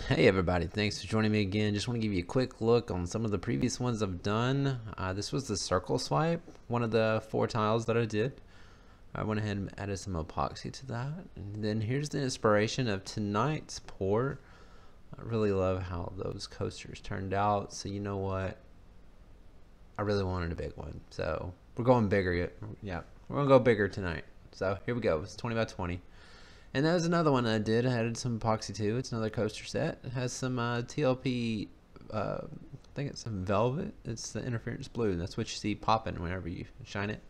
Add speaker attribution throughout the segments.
Speaker 1: Hey everybody, thanks for joining me again. Just want to give you a quick look on some of the previous ones I've done. This was the circle swipe, one of the 4 tiles that I did. I went ahead and added some epoxy to that. And then here's the inspiration of tonight's pour. I really love how those coasters turned out. So you know what? I really wanted a big one. So we're going bigger. Yeah, we're going to go bigger tonight. So here we go. It's 20 by 20. And that was another one I did. I added some epoxy too. It's another coaster set. It has some TLP, I think it's some velvet. It's the interference blue. That's what you see popping whenever you shine it.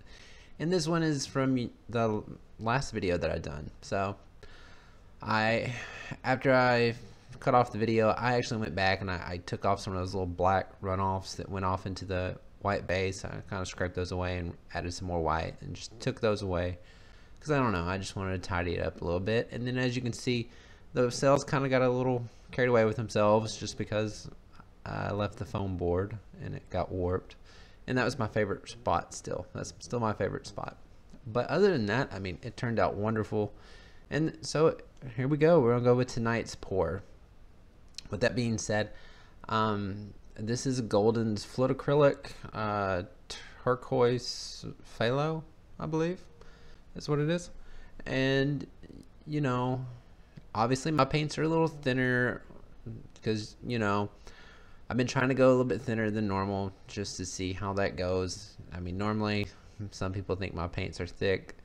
Speaker 1: And this one is from the last video that I done. So after I cut off the video, I actually went back and I took off some of those little black runoffs that went off into the white base. I kind of scraped those away and added some more white and just took those away. Because I don't know, I just wanted to tidy it up a little bit. And then as you can see, the cells kind of got a little carried away with themselves just because I left the foam board and it got warped. And that was my favorite spot still. That's still my favorite spot. But other than that, I mean, it turned out wonderful. And so here we go. We're going to go with tonight's pour. With that being said, this is Golden's Float Acrylic Turquoise Phthalo, I believe. That's what it is. And you know, obviously my paints are a little thinner because I've been trying to go a little bit thinner than normal just to see how that goes. I mean, normally some people think my paints are thick,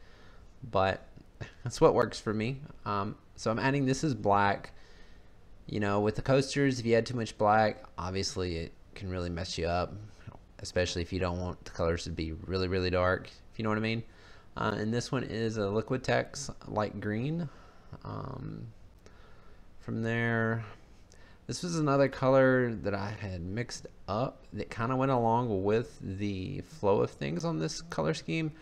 Speaker 1: but that's what works for me. So I'm adding this as black. With the coasters, if you add too much black, obviously it can really mess you up, especially if you don't want the colors to be really, really dark, if you know what I mean. And this one is a Liquitex light green. From there, this was another color that I had mixed up that kind of went along with the flow of things on this color scheme.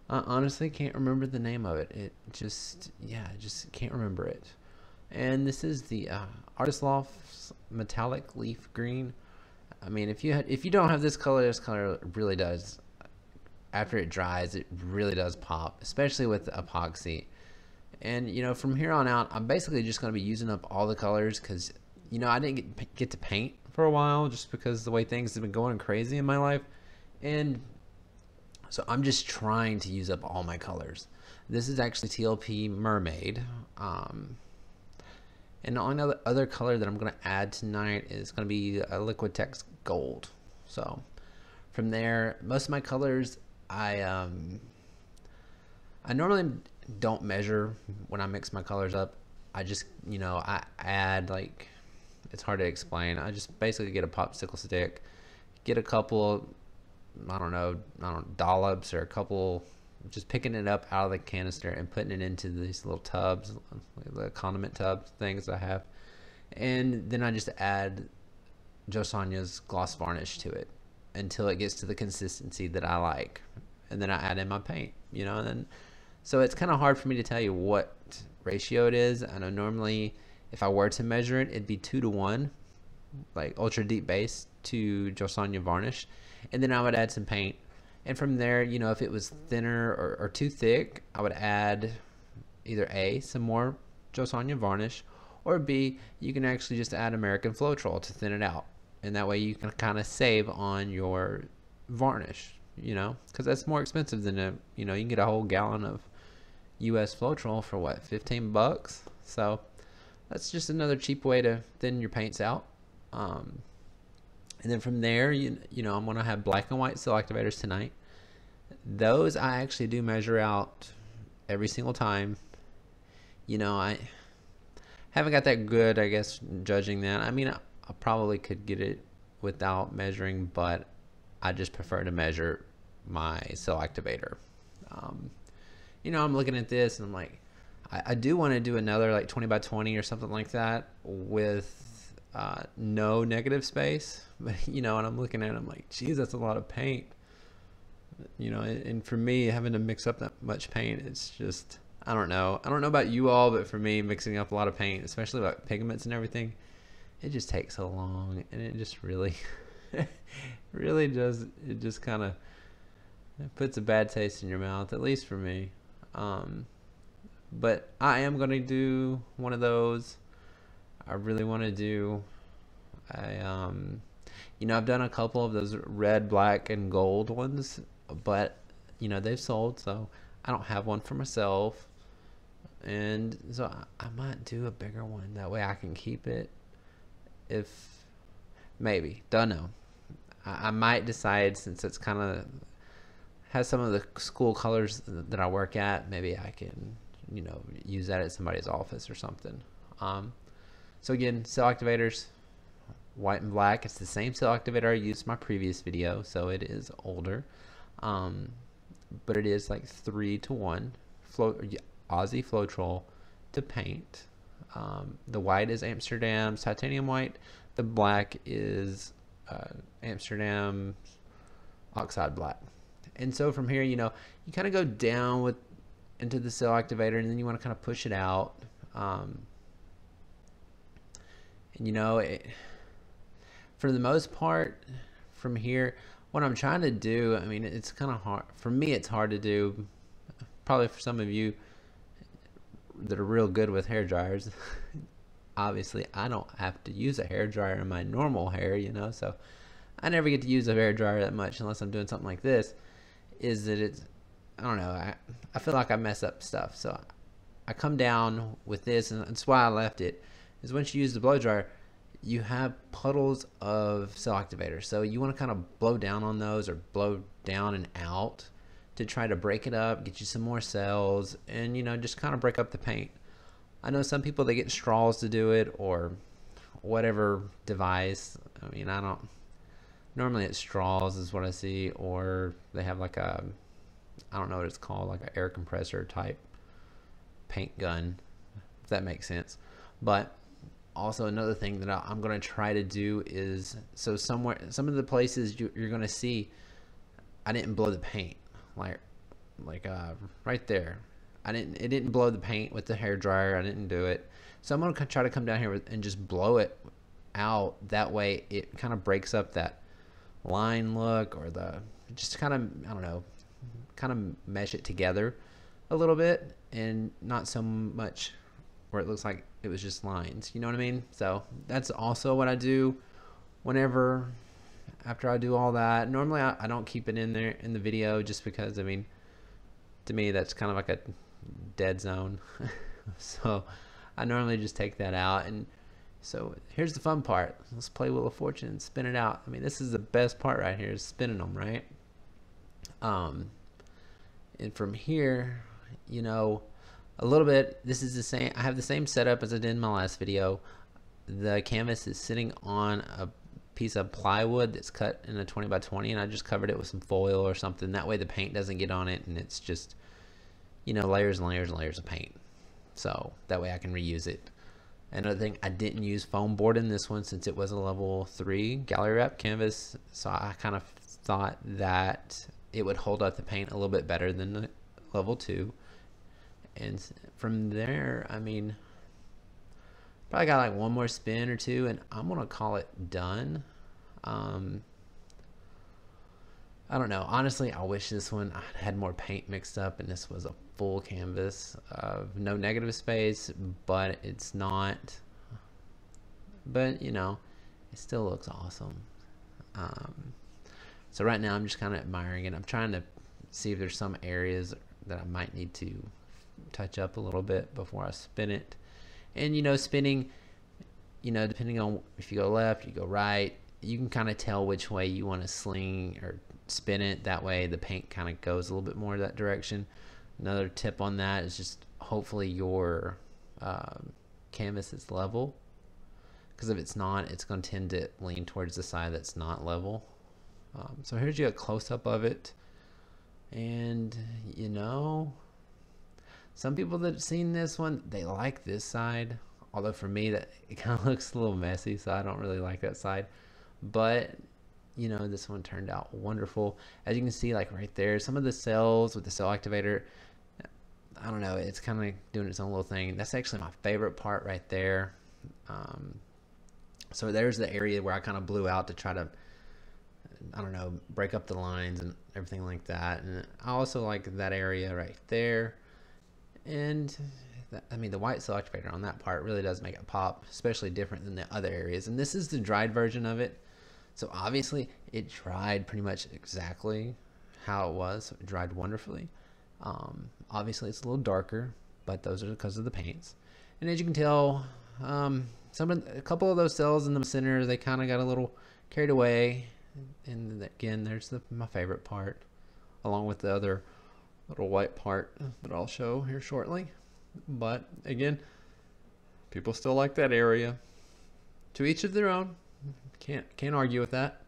Speaker 1: I honestly can't remember the name of it. I just can't remember it. And this is the Artist Loft's metallic leaf green. I mean, if you don't have this color really does. After it dries, it really does pop, especially with the epoxy. And from here on out, I'm basically just going to be using up all the colors because I didn't get to paint for a while just because the way things have been going crazy in my life. And so I'm just trying to use up all my colors. This is actually TLP Mermaid. And the only other color that I'm going to add tonight is going to be a Liquitex Gold. So from there, most of my colors, I normally don't measure when I mix my colors up. I just I add, like, it's hard to explain. I just basically get a popsicle stick, get a couple I don't know dollops or a couple, just picking it up out of the canister and putting it into these little tubs, the condiment tub things I have, and then I just add Josania's gloss varnish to it until it gets to the consistency that I like, and then I add in my paint, and then so it's kind of hard for me to tell you what ratio it is. I know normally if I were to measure it, it'd be 2-to-1, like ultra deep base to Josania varnish, and then I would add some paint. And from there, if it was thinner or too thick, I would add either A, some more Josania varnish, or B, you can actually just add American Floetrol to thin it out. And that way you can kind of save on your varnish, because that's more expensive than you can get a whole gallon of US Floetrol for what, 15 bucks? So that's just another cheap way to thin your paints out. And then from there, I'm going to have black and white cell activators tonight. Those I actually do measure out every single time. I haven't got that good, I guess, judging that. I mean, I probably could get it without measuring, but I just prefer to measure my cell activator. I'm looking at this and I'm like, I do want to do another like 20 by 20 or something like that with no negative space, but and I'm looking at it, I'm like, geez, that's a lot of paint. And for me, having to mix up that much paint, it's just, I don't know about you all, but for me, mixing up a lot of paint, especially like pigments and everything, it just takes so long, and it just really really does, it just kind of puts a bad taste in your mouth, at least for me. But I am going to do one of those. I really want to do you know, I've done a couple of those red, black, and gold ones, but you know, they've sold, so I don't have one for myself. And so I might do a bigger one. That way I can keep it. If maybe, don't know. I might decide, since it's kind of has some of the school colors that I work at, maybe I can, you know, use that at somebody's office or something. So again, cell activators, white and black. It's the same cell activator I used in my previous video, so it is older. But it is like 3-to-1 Aussie Floetrol to paint. The white is Amsterdam's titanium white. The black is Amsterdam oxide black. And so from here, you know, you kind of go down into the cell activator, and then you want to kind of push it out. And you know, for the most part, from here, what I'm trying to do, I mean, it's kind of hard. For me, it's hard to do. Probably for some of you that are real good with hair dryers. Obviously, I don't have to use a hair dryer in my normal hair, you know, so I never get to use a hair dryer that much unless I'm doing something like this. Is that it's, I don't know, I feel like I mess up stuff. So I come down with this, and that's why I left it, is once you use the blow dryer, you have puddles of cell activators. So you want to kind of blow down on those, or blow down and out, to try to break it up, get you some more cells, and you know, just kind of break up the paint. I know some people, they get straws to do it, or whatever device. I mean, I don't, normally it's straws is what I see, or they have like a, I don't know what it's called, like an air compressor type paint gun, if that makes sense. But also another thing that I'm going to try to do is, so somewhere, some of the places you're going to see, I didn't blow the paint, like right there. It didn't blow the paint with the hair dryer. I didn't do it. So I'm going to try to come down here and just blow it out. That way it kind of breaks up that line look, or the, just kind of, I don't know, kind of mesh it together a little bit, and not so much where it looks like it was just lines, you know what I mean? So that's also what I do whenever, after I do all that. Normally I don't keep it in there in the video, just because, I mean, to me that's kind of like a dead zone. So I normally just take that out. And so here's the fun part. Let's play Wheel of Fortune and spin it out. I mean, this is the best part right here, is spinning them, right? And from here, you know, a little bit, this is the same, I have the same setup as I did in my last video. The canvas is sitting on a piece of plywood that's cut in a 20x20, and I just covered it with some foil or something. That way the paint doesn't get on it, and it's just, you know, layers and layers and layers of paint. So that way I can reuse it. Another thing, I didn't use foam board in this one, since it was a level 3 gallery wrap canvas. So I kind of thought that it would hold up the paint a little bit better than the level 2. And from there, I mean, probably got like one more spin or two, and I'm gonna call it done. I don't know, honestly, I wish this one had more paint mixed up, and this was a full canvas of no negative space, but it's not. But you know, it still looks awesome. So right now I'm just kind of admiring it. I'm trying to see if there's some areas that I might need to touch up a little bit before I spin it. And you know, spinning, you know, depending on if you go left, you go right, you can kind of tell which way you want to sling or spin it. That way the paint kind of goes a little bit more that direction. Another tip on that is just hopefully your canvas is level, because if it's not, it's going to tend to lean towards the side that's not level. So here's you a close-up of it. And you know, some people that have seen this one, they like this side, although for me that it kind of looks a little messy, so I don't really like that side. But you know, this one turned out wonderful. As you can see, like right there, some of the cells with the cell activator, I don't know, it's kind of doing its own little thing. That's actually my favorite part right there. So there's the area where I kind of blew out to try to, I don't know, break up the lines and everything like that. And I also like that area right there. And I mean, the white cell activator on that part really does make it pop, especially different than the other areas. And this is the dried version of it. So obviously it dried pretty much exactly how it was. So it dried wonderfully. Obviously it's a little darker, but those are because of the paints. And as you can tell, a couple of those cells in the center, they kind of got a little carried away. And again, there's my favorite part, along with the other little white part that I'll show here shortly. But again, people still like that area. To each of their own. Can't argue with that.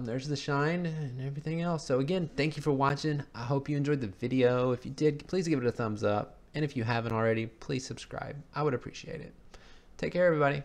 Speaker 1: There's the shine and everything else. So again, thank you for watching. I hope you enjoyed the video. If you did, please give it a thumbs up. And if you haven't already, please subscribe. I would appreciate it. Take care, everybody.